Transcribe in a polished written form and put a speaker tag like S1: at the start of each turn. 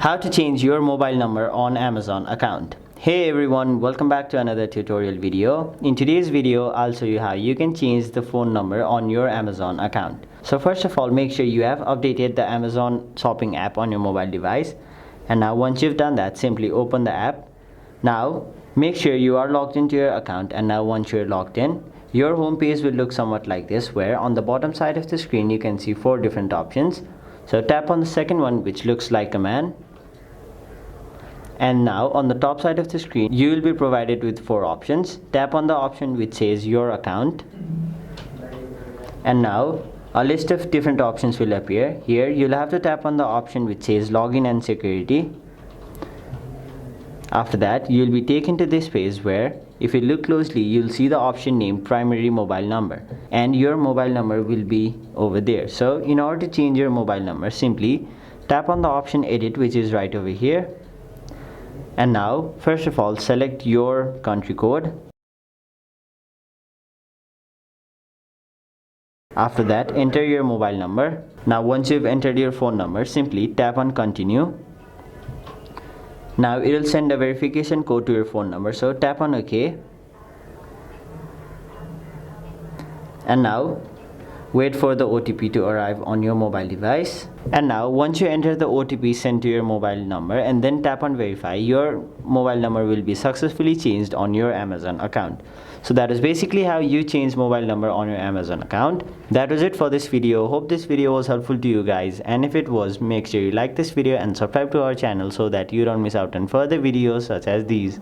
S1: How to change your mobile number on Amazon account. Hey everyone, welcome back to another tutorial video. In today's video, I'll show you how you can change the phone number on your Amazon account. So first of all, make sure you have updated the Amazon shopping app on your mobile device. And now once you've done that, simply open the app. Now make sure you are logged into your account, and now once you're logged in, your home page will look somewhat like this, where on the bottom side of the screen you can see 4 different options. So tap on the second one, which looks like a man. And now on the top side of the screen you will be provided with 4 options. Tap on the option which says your account, and now a list of different options will appear. Here you'll have to tap on the option which says login and security. After that you'll be taken to this page where, if you look closely, you'll see the option named primary mobile number, and your mobile number will be over there. So in order to change your mobile number, simply tap on the option edit, which is right over here. And now first of all, select your country code. After that, enter your mobile number. Now once you've entered your phone number, simply tap on continue. Now it will send a verification code to your phone number, so tap on OK. And now wait for the OTP to arrive on your mobile device. And now once you enter the OTP sent to your mobile number and then tap on verify, your mobile number will be successfully changed on your Amazon account. So that is basically how you change mobile number on your Amazon account. That was it for this video. Hope this video was helpful to you guys, and if it was, make sure you like this video and subscribe to our channel so that you don't miss out on further videos such as these.